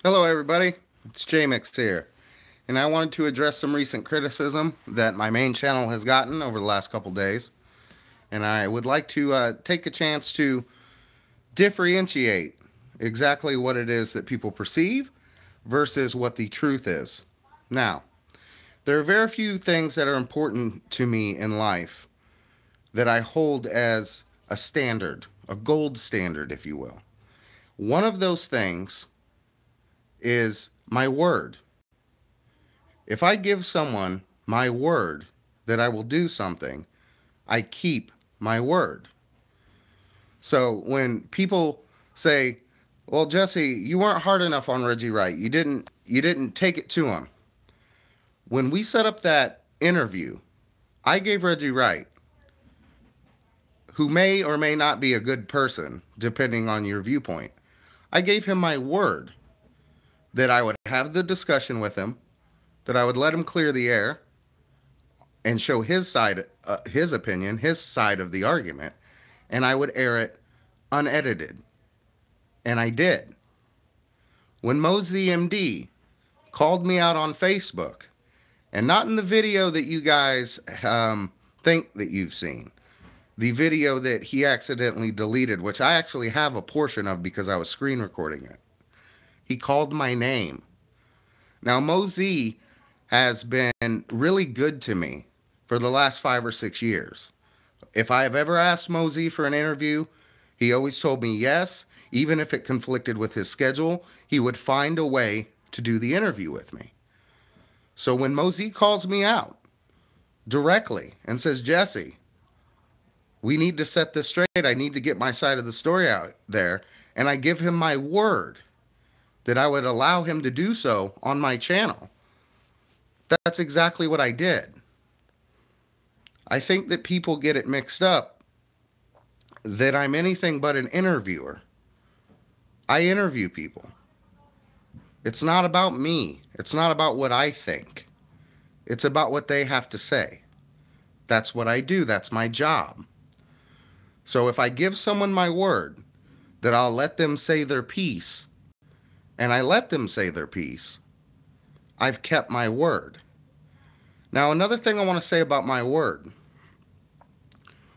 Hello, everybody. It's Jmix here, and I wanted to address some recent criticism that my main channel has gotten over the last couple days. And I would like to take a chance to differentiate exactly what it is that people perceive versus what the truth is. Now, there are very few things that are important to me in life that I hold as a standard, a gold standard, if you will. One of those things is my word. If I give someone my word that I will do something, I keep my word. So when people say, "Well, Jesse, you weren't hard enough on Reggie Wright. You didn't take it to him." When we set up that interview, I gave Reggie Wright, who may or may not be a good person depending on your viewpoint. I gave him my word that I would have the discussion with him, that I would let him clear the air and show his side, his opinion, his side of the argument, and I would air it unedited. And I did. When Mosey MD called me out on Facebook, and not in the video that you guys think that you've seen, the video that he accidentally deleted, which I actually have a portion of because I was screen recording it. He called my name. Now, Mosey has been really good to me for the last 5 or 6 years. If I have ever asked Mosey for an interview, he always told me yes. Even if it conflicted with his schedule, he would find a way to do the interview with me. So when Mosey calls me out directly and says, "Jesse, we need to set this straight. I need to get my side of the story out there," and I give him my word that I would allow him to do so on my channel, that's exactly what I did. I think that people get it mixed up that I'm anything but an interviewer. I interview people. It's not about me. It's not about what I think. It's about what they have to say. That's what I do. That's my job. So if I give someone my word that I'll let them say their piece, and I let them say their piece, I've kept my word. Now, another thing I want to say about my word.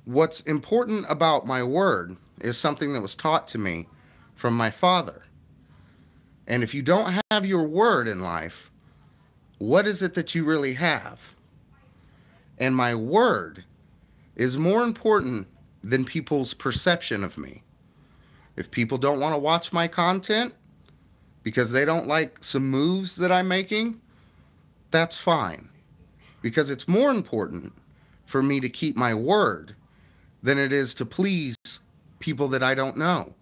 What's important about my word is something that was taught to me from my father. And if you don't have your word in life, what is it that you really have? And my word is more important than people's perception of me. If people don't want to watch my content because they don't like some moves that I'm making, that's fine. Because it's more important for me to keep my word than it is to please people that I don't know.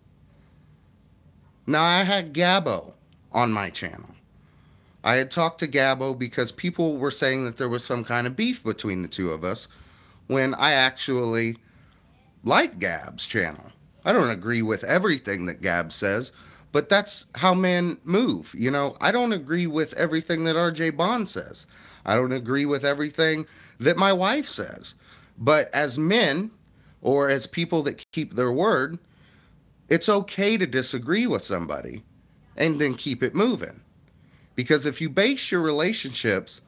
Now, I had Gabbo on my channel. I had talked to Gabbo because people were saying that there was some kind of beef between the two of us when I actually like Gab's channel. I don't agree with everything that Gab says, but that's how men move. You know, I don't agree with everything that RJ Bond says. I don't agree with everything that my wife says. But as men, or as people that keep their word, it's okay to disagree with somebody and then keep it moving. Because if you base your relationships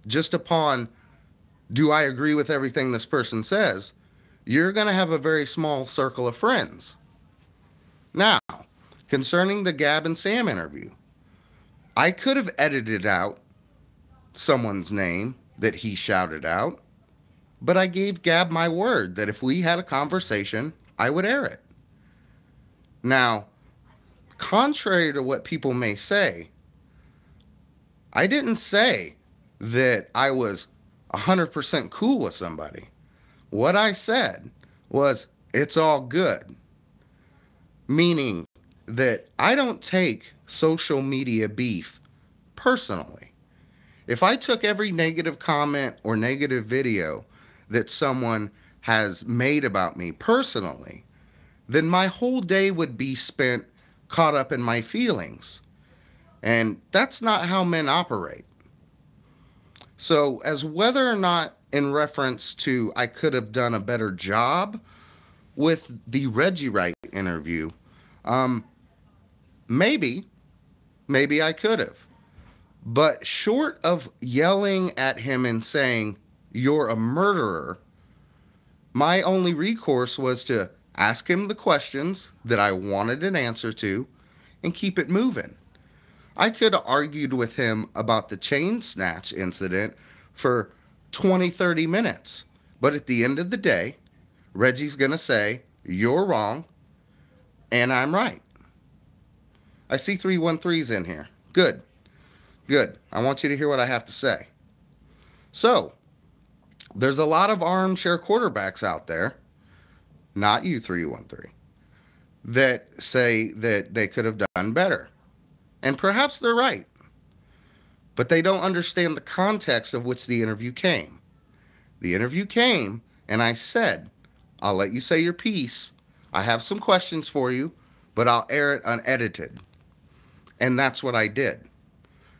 just upon, do I agree with everything this person says, you're going to have a very small circle of friends. Now, concerning the Gab and Sam interview, I could have edited out someone's name that he shouted out, but I gave Gab my word that if we had a conversation, I would air it. Now, contrary to what people may say, I didn't say that I was 100% cool with somebody. What I said was, it's all good. Meaning that I don't take social media beef personally. If I took every negative comment or negative video that someone has made about me personally, then my whole day would be spent caught up in my feelings. And that's not how men operate. So as whether or not in reference to I could have done a better job with the Reggie Wright interview, maybe, maybe I could have. But short of yelling at him and saying, "You're a murderer," my only recourse was to ask him the questions that I wanted an answer to and keep it moving. I could have argued with him about the chain snatch incident for 20, 30 minutes. But at the end of the day, Reggie's going to say, "You're wrong," and I'm right. I see 313s in here. Good. Good. I want you to hear what I have to say. So, there's a lot of armchair quarterbacks out there, not you 313, that say that they could have done better. And perhaps they're right. But they don't understand the context of which the interview came. The interview came, and I said, "I'll let you say your piece. I have some questions for you, but I'll air it unedited." And that's what I did.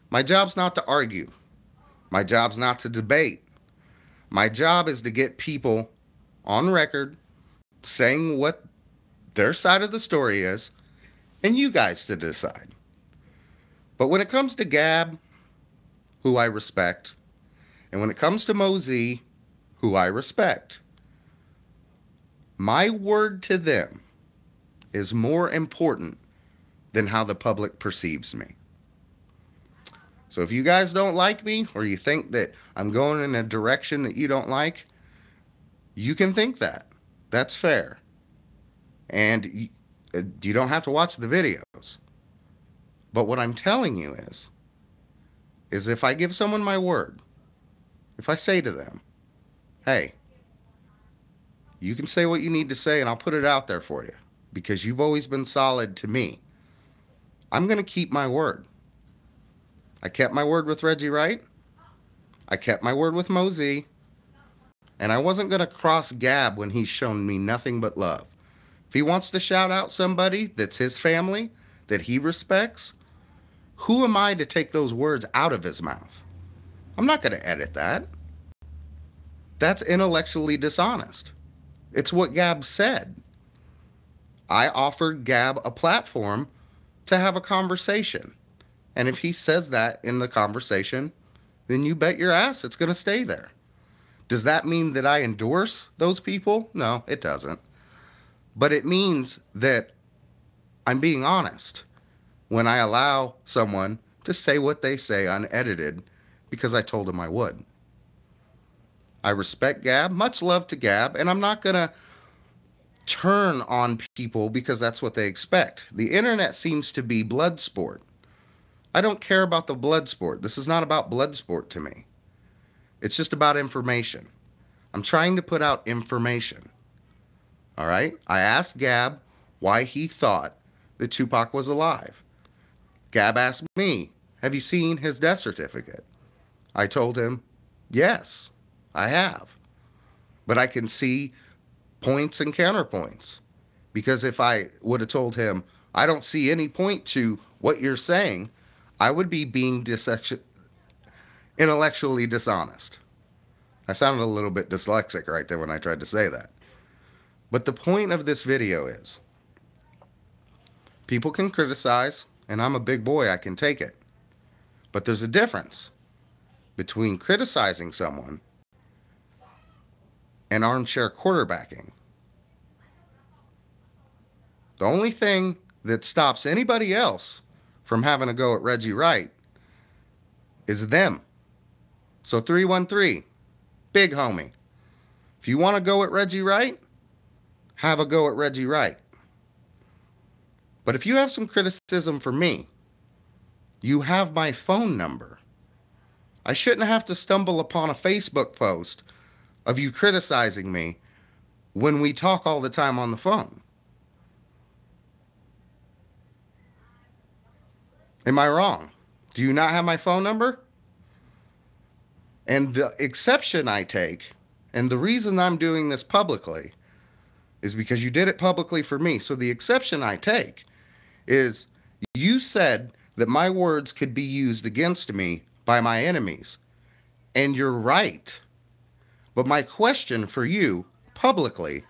My job's not to argue. My job's not to debate. My job is to get people on record saying what their side of the story is, and you guys to decide. But when it comes to Gab, who I respect, and when it comes to Mosey, who I respect, my word to them is more important than how the public perceives me. So if you guys don't like me, or you think that I'm going in a direction that you don't like, you can think that. That's fair. And you don't have to watch the videos. But what I'm telling you is if I give someone my word, if I say to them, "Hey, you can say what you need to say and I'll put it out there for you because you've always been solid to me," I'm going to keep my word. I kept my word with Reggie Wright. I kept my word with Mosey. And I wasn't going to cross Gab when he's shown me nothing but love. If he wants to shout out somebody that's his family, that he respects, who am I to take those words out of his mouth? I'm not going to edit that. That's intellectually dishonest. It's what Gab said. I offered Gab a platform to have a conversation. And if he says that in the conversation, then you bet your ass it's going to stay there. Does that mean that I endorse those people? No, it doesn't. But it means that I'm being honest when I allow someone to say what they say unedited because I told him I would. I respect Gab, much love to Gab, and I'm not going to turn on people because that's what they expect. The internet seems to be blood sport. I don't care about the blood sport. This is not about blood sport to me. It's just about information. I'm trying to put out information. All right? I asked Gab why he thought that Tupac was alive. Gab asked me, "Have you seen his death certificate?" I told him, "Yes, I have." But I can see points and counterpoints. Because if I would have told him, "I don't see any point to what you're saying," I would be being intellectually dishonest. I sounded a little bit dyslexic right there when I tried to say that. But the point of this video is, people can criticize, and I'm a big boy, I can take it. But there's a difference between criticizing someone and armchair quarterbacking. The only thing that stops anybody else from having a go at Reggie Wright is them. So 313, big homie, if you want to go at Reggie Wright, have a go at Reggie Wright. But if you have some criticism for me, you have my phone number. I shouldn't have to stumble upon a Facebook post of you criticizing me when we talk all the time on the phone. Am I wrong? Do you not have my phone number? And the exception I take, and the reason I'm doing this publicly, is because you did it publicly for me. So the exception I take is you said that my words could be used against me by my enemies. And you're right. But my question for you publicly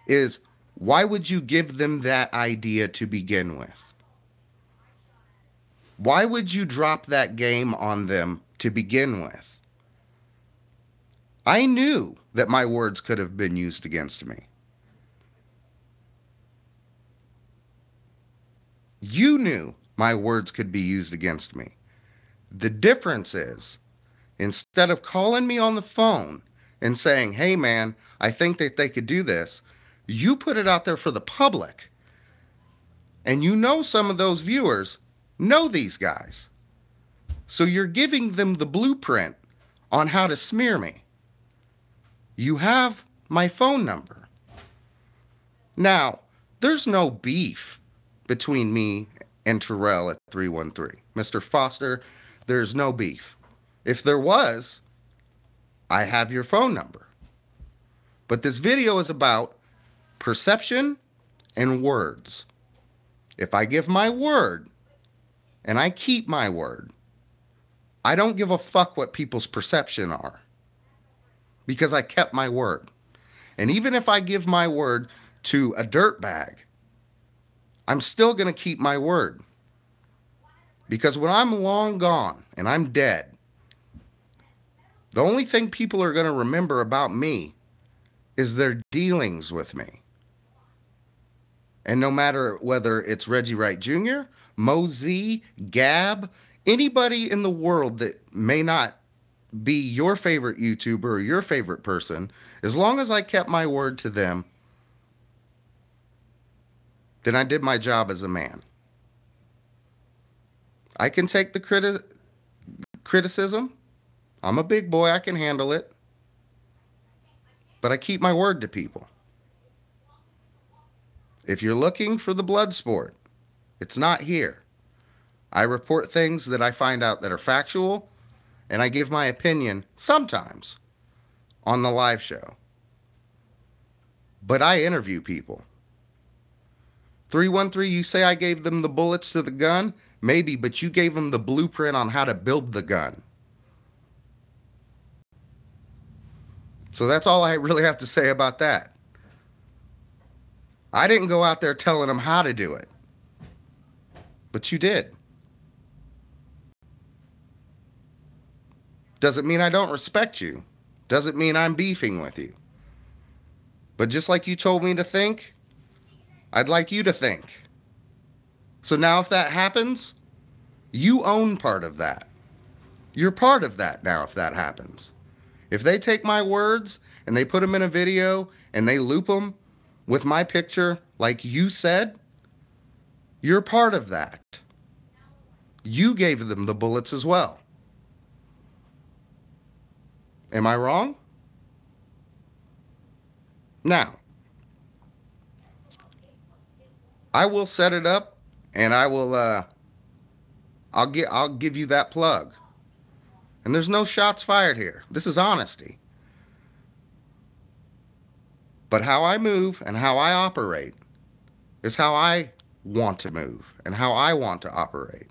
is, why would you give them that idea to begin with? Why would you drop that game on them to begin with? I knew that my words could have been used against me. You knew my words could be used against me. The difference is, instead of calling me on the phone and saying, hey man, I think that they could do this, you put it out there for the public. And you know some of those viewers know these guys. So you're giving them the blueprint on how to smear me. You have my phone number. Now, there's no beef between me and Terrell at 313. Mr. Foster, there's no beef. If there was, I have your phone number. But this video is about perception and words. If I give my word and I keep my word, I don't give a fuck what people's perception are, because I kept my word. And even if I give my word to a dirtbag, I'm still going to keep my word. Because when I'm long gone and I'm dead, the only thing people are going to remember about me is their dealings with me. And no matter whether it's Reggie Wright Jr., Mosey, Gab, anybody in the world that may not be your favorite YouTuber or your favorite person, as long as I kept my word to them, then I did my job as a man. I can take the criticism. I'm a big boy. I can handle it. But I keep my word to people. If you're looking for the blood sport, it's not here. I report things that I find out that are factual, and I give my opinion sometimes on the live show. But I interview people. 313, you say I gave them the bullets to the gun? Maybe, but you gave them the blueprint on how to build the gun. So that's all I really have to say about that. I didn't go out there telling them how to do it. But you did. Doesn't mean I don't respect you. Doesn't mean I'm beefing with you. But just like you told me to think, I'd like you to think. So now if that happens, you own part of that. You're part of that now if that happens. If they take my words and they put them in a video and they loop them with my picture like you said, you're part of that. You gave them the bullets as well. Am I wrong? Now, I will set it up and I will I'll give you that plug. And there's no shots fired here. This is honesty. But how I move and how I operate is how I want to move and how I want to operate.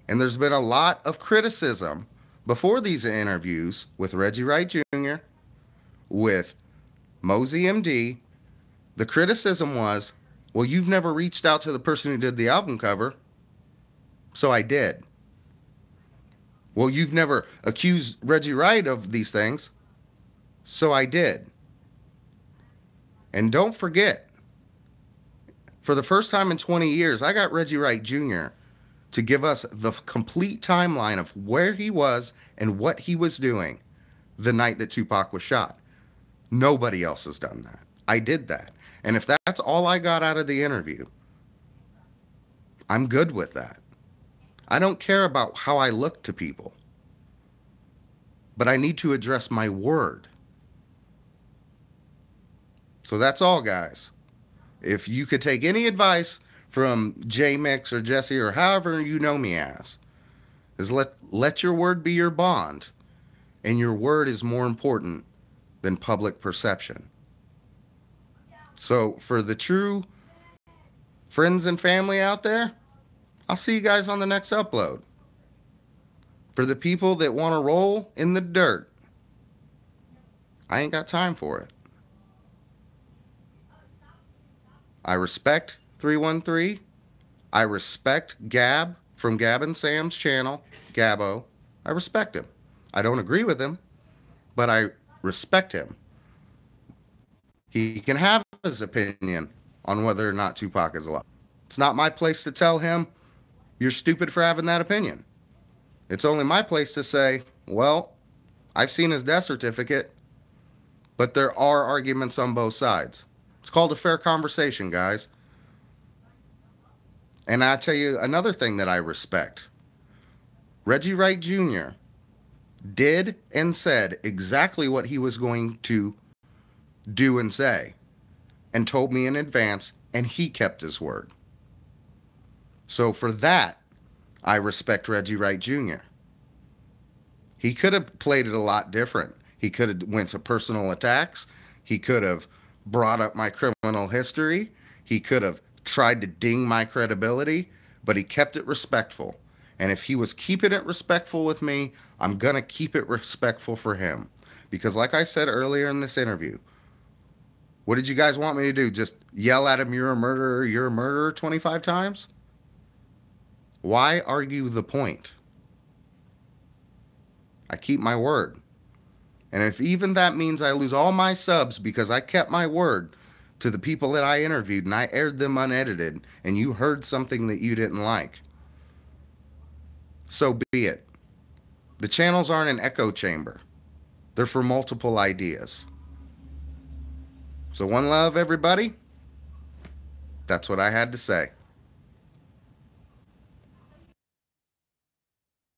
And there's been a lot of criticism before these interviews with Reggie Wright Jr., with Mosey MD. The criticism was, well, you've never reached out to the person who did the album cover. So I did. Well, you've never accused Reggie Wright of these things. So I did. And don't forget, for the first time in 20 years, I got Reggie Wright Jr. to give us the complete timeline of where he was and what he was doing the night that Tupac was shot. Nobody else has done that. I did that. And if that's all I got out of the interview, I'm good with that. I don't care about how I look to people. But I need to address my word. So that's all, guys. If you could take any advice from Jmix or Jesse or however you know me as, is let your word be your bond. And your word is more important than public perception. So for the true friends and family out there, I'll see you guys on the next upload. For the people that want to roll in the dirt, I ain't got time for it. I respect 313. I respect Gab from Gab and Sam's channel, Gabbo, I respect him. I don't agree with him, but I respect him. He can have his opinion on whether or not Tupac is alive. It's not my place to tell him, you're stupid for having that opinion. It's only my place to say, well, I've seen his death certificate, but there are arguments on both sides. It's called a fair conversation, guys. And I tell you another thing that I respect. Reggie Wright Jr. did and said exactly what he was going to do and say, and told me in advance, and he kept his word. So for that, I respect Reggie Wright Jr. He could have played it a lot different. He could have went to personal attacks. He could have brought up my criminal history. He could have tried to ding my credibility, but he kept it respectful. And if he was keeping it respectful with me, I'm going to keep it respectful for him. Because like I said earlier in this interview, what did you guys want me to do? Just yell at him, you're a murderer 25 times? Why argue the point? I keep my word. And if even that means I lose all my subs because I kept my word to the people that I interviewed and I aired them unedited and you heard something that you didn't like, so be it. The channels aren't an echo chamber. They're for multiple ideas. So one love, everybody. That's what I had to say.